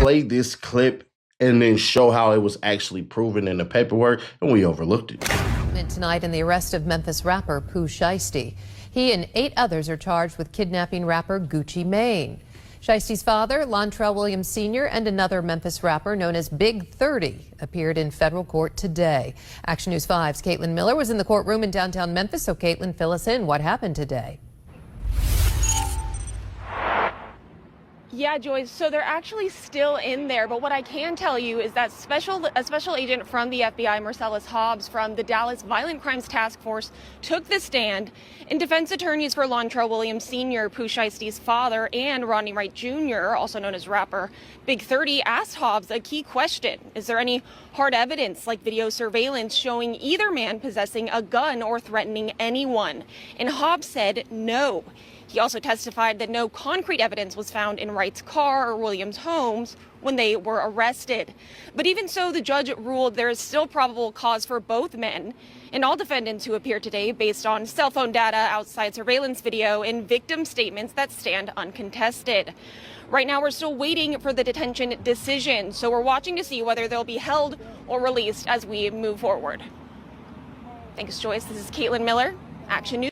play this clip and then show how it was actually proven in the paperwork, and we overlooked it. Tonight in the arrest of Memphis rapper Pooh Shiesty. He and 8 others are charged with kidnapping rapper Gucci Mane. Shiesty's father, Lontrell Williams Sr., and another Memphis rapper known as Big 30 appeared in federal court today. Action News 5's Caitlin Miller was in the courtroom in downtown Memphis. So Caitlin, fill us in. What happened today? Yeah, Joyce, so they're actually still in there, but what I can tell you is that a special agent from the FBI, Marcellus Hobbs, from the Dallas Violent Crimes Task Force, took the stand, and defense attorneys for Lontrell Williams Sr., Pooh Shiesty's father, and Rodney Wright Jr., also known as rapper Big 30, asked Hobbs a key question. Is there any hard evidence, like video surveillance, showing either man possessing a gun or threatening anyone? And Hobbs said no. He also testified that no concrete evidence was found in Wright's car or Williams' homes when they were arrested. But even so, the judge ruled there is still probable cause for both men and all defendants who appear today based on cell phone data, outside surveillance video, and victim statements that stand uncontested. Right now, we're still waiting for the detention decision, so we're watching to see whether they'll be held or released as we move forward. Thanks, Joyce. This is Caitlin Miller, Action News.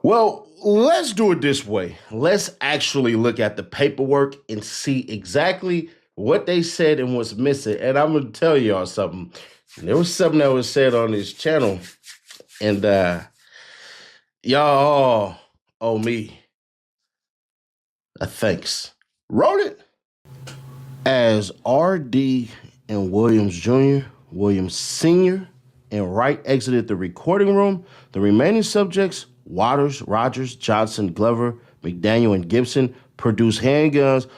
Well, let's do it this way. Let's actually look at the paperwork and see exactly what they said and what's missing. And I'm going to tell y'all something. There was something that was said on this channel, and y'all owe me a thanks. Wrote it as R.D. and Williams Jr., Williams Sr., and Wright exited the recording room. The remaining subjects, Waters, Rogers, Johnson, Glover, McDaniel, and Gibson, produced handguns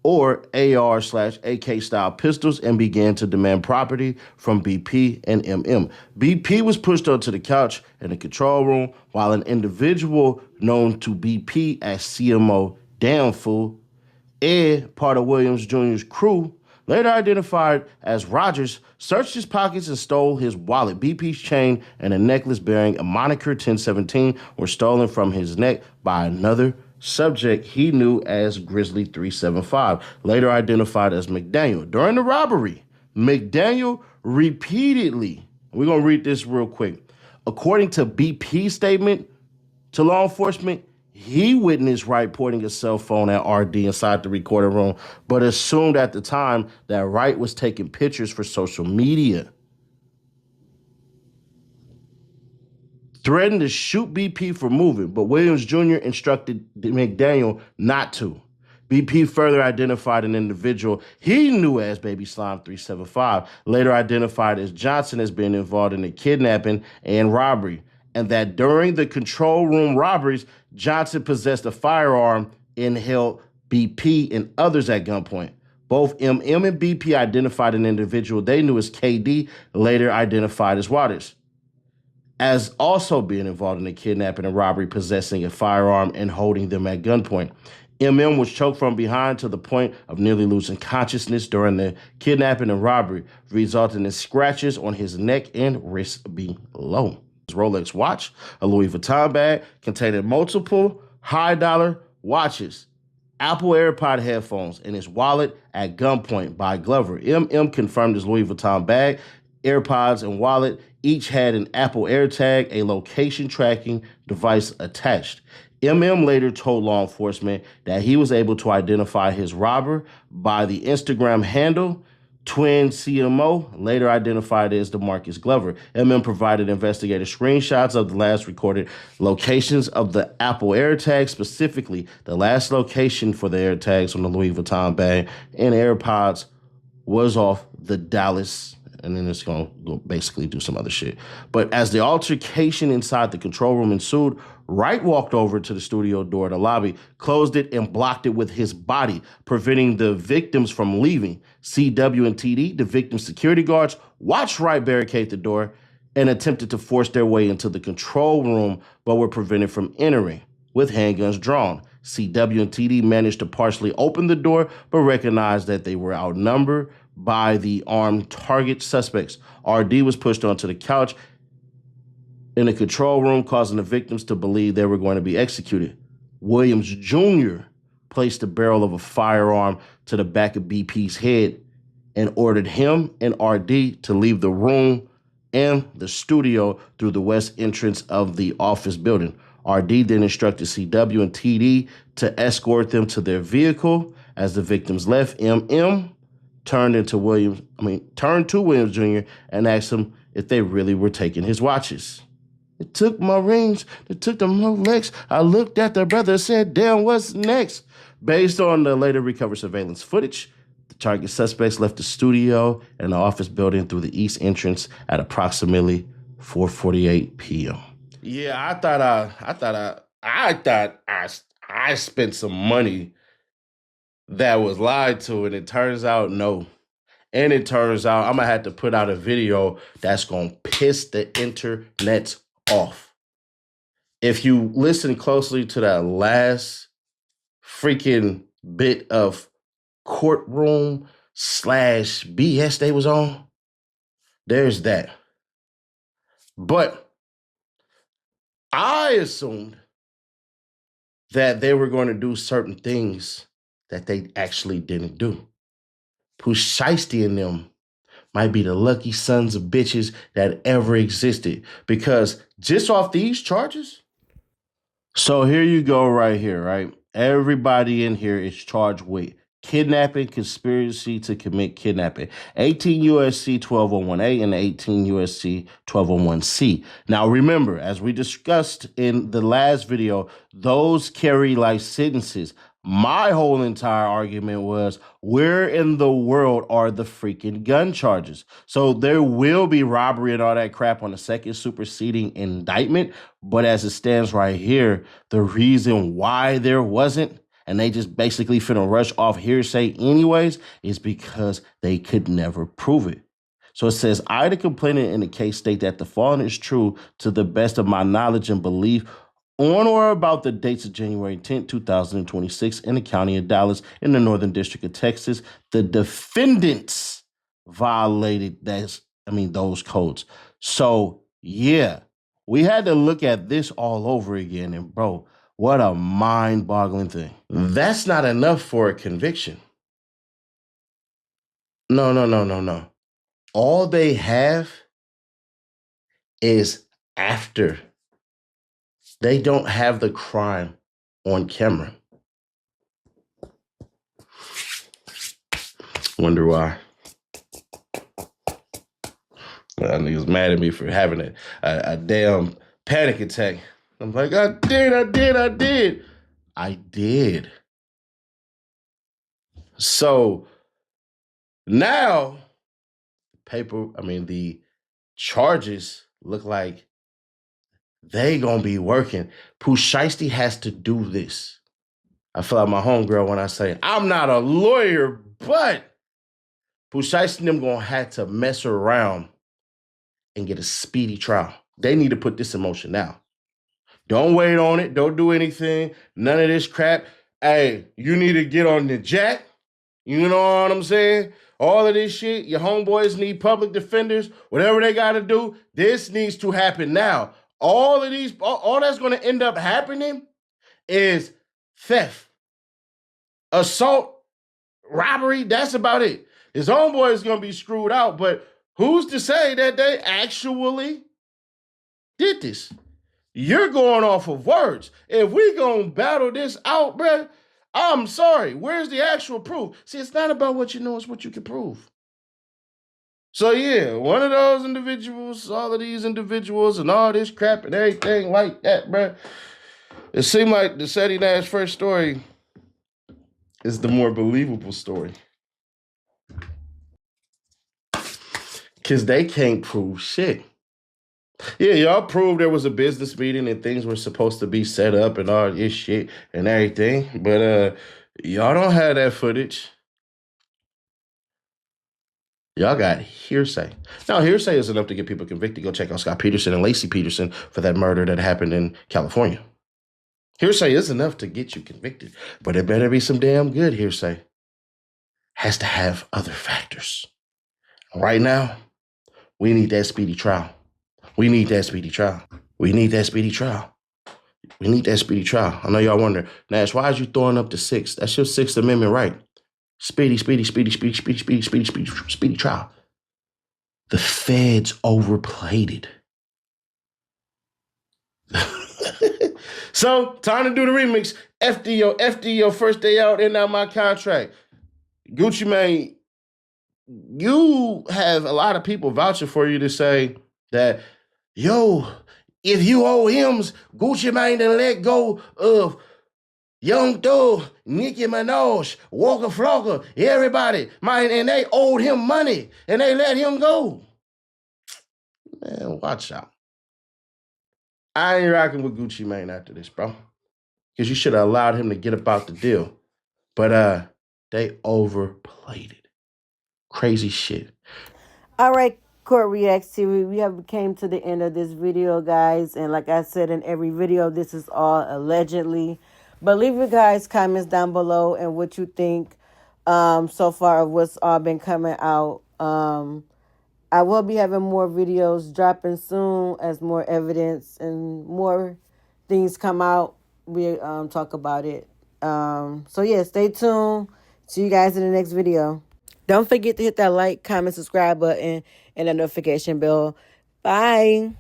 or AR/AK style pistols and began to demand property from BP and MM. BP was pushed onto the couch in the control room, while an individual known to BP as CMO Damn Fool, Ed, part of Williams Jr.'s crew, later identified as Rogers, searched his pockets and stole his wallet. BP's chain and a necklace bearing a moniker 1017 were stolen from his neck by another subject he knew as Grizzly 375, later identified as McDaniel. During the robbery, McDaniel repeatedly, we're going to read this real quick. According to BP's statement to law enforcement, he witnessed Wright pointing a cell phone at RD inside the recording room, but assumed at the time that Wright was taking pictures for social media. Threatened to shoot BP for moving, but Williams Jr. instructed McDaniel not to. BP further identified an individual he knew as Baby Slime 375, later identified as Johnson, as being involved in the kidnapping and robbery, and that during the control room robberies, Johnson possessed a firearm and held BP and others at gunpoint. Both MM and BP identified an individual they knew as KD, later identified as Waters, as also being involved in the kidnapping and robbery, possessing a firearm and holding them at gunpoint. MM was choked from behind to the point of nearly losing consciousness during the kidnapping and robbery, resulting in scratches on his neck and wrist below. His Rolex watch, a Louis Vuitton bag containing multiple high-dollar watches, Apple AirPod headphones, and his wallet at gunpoint by Glover. MM confirmed his Louis Vuitton bag, AirPods, and wallet each had an Apple AirTag, a location tracking device attached. MM later told law enforcement that he was able to identify his robber by the Instagram handle Twin CMO, later identified as DeMarcus Glover. MM provided investigators screenshots of the last recorded locations of the Apple AirTag, specifically the last location for the AirTags on the Louis Vuitton bag and AirPods was off the Dallas, and then it's going to basically do some other shit. But as the altercation inside the control room ensued, Wright walked over to the studio door of the lobby, closed it, and blocked it with his body, preventing the victims from leaving. CW and TD, the victim's security guards, watched Wright barricade the door and attempted to force their way into the control room, but were prevented from entering with handguns drawn. CW and TD managed to partially open the door, but recognized that they were outnumbered by the armed target suspects. RD was pushed onto the couch in the control room, causing the victims to believe they were going to be executed. Williams Jr. placed the barrel of a firearm to the back of BP's head and ordered him and RD to leave the room and the studio through the west entrance of the office building. RD then instructed CW and TD to escort them to their vehicle. As the victims left, MM turned to Williams Jr. and asked him if they really were taking his watches. It took my rings, it took the Rolex. I looked at the brother and said, damn, what's next? Based on the later recovered surveillance footage, the target suspects left the studio and the office building through the east entrance at approximately 4:48 p.m. Yeah, I thought I spent some money that was lied to, and it turns out no. And it turns out I'm gonna have to put out a video that's gonna piss the internet off. If you listen closely to that last freaking bit of courtroom / BS they was on, there's that. But I assumed that they were going to do certain things that they actually didn't do. Pooh Shiesty and them might be the lucky sons of bitches that ever existed, because just off these charges. So here you go right here, right? Everybody in here is charged with kidnapping, conspiracy to commit kidnapping. 18 USC 1201A and 18 USC 1201C. Now remember, as we discussed in the last video, those carry life sentences. My whole entire argument was, where in the world are the freaking gun charges? So there will be robbery and all that crap on the second superseding indictment. But as it stands right here, the reason why there wasn't, and they just basically finna rush off hearsay anyways, is because they could never prove it. So it says, I, the complainant in the case, state that the following is true to the best of my knowledge and belief on or about the dates of January 10, 2026 in the county of Dallas in the Northern District of Texas. The defendants violated those codes. So yeah, we had to look at this all over again. And bro, what a mind-boggling thing. That's not enough for a conviction. No. All they have is after. They don't have the crime on camera. Wonder why. That nigga's mad at me for having a damn panic attack. I'm like, I did. So now, the charges look like they gonna be working. Pooh Shiesty has to do this. I feel like my homegirl when I say, I'm not a lawyer, but Pooh Shiesty and them gonna have to mess around and get a speedy trial. They need to put this in motion now. Don't wait on it. Don't do anything. None of this crap. Hey, you need to get on the jack. You know what I'm saying? All of this shit, your homeboys need public defenders, whatever they got to do. This needs to happen now. All that's going to end up happening is theft, assault, robbery. That's about it. His homeboy is going to be screwed out, but who's to say that they actually did this? You're going off of words. If we going to battle this out, bruh, I'm sorry. Where's the actual proof? See, it's not about what you know, it's what you can prove. So yeah, one of those individuals, all of these individuals and all this crap and everything like that, bruh. It seemed like the Sadie Nash first story is the more believable story. Because they can't prove shit. Yeah, y'all proved there was a business meeting and things were supposed to be set up and all this shit and everything. But y'all don't have that footage. Y'all got hearsay. Now, hearsay is enough to get people convicted. Go check out Scott Peterson and Lacey Peterson for that murder that happened in California. Hearsay is enough to get you convicted, but it better be some damn good hearsay. Has to have other factors. Right now, we need that speedy trial. We need that speedy trial. We need that speedy trial. I know y'all wonder, Nash, why is you throwing up the 6th? That's your 6th Amendment right. Speedy trial. The feds overplayed it. So, time to do the remix. FDO, first day out, and now my contract. Gucci Mane, you have a lot of people vouching for you to say that, yo, if you owe hymns, Gucci Mane done let go of Young Thug, Nicki Minaj, Walker Flocka, everybody, man, and they owed him money, and they let him go. Man, watch out. I ain't rocking with Gucci Mane after this, bro. Because you should have allowed him to get about the deal. But they overplayed it. Crazy shit. All right, Court Reacts TV. We have came to the end of this video, guys. And like I said in every video, this is all allegedly. But leave your guys' comments down below and what you think so far of what's all been coming out. I will be having more videos dropping soon as more evidence and more things come out. We talk about it. So yeah, stay tuned. See you guys in the next video. Don't forget to hit that like, comment, subscribe button, and the notification bell. Bye.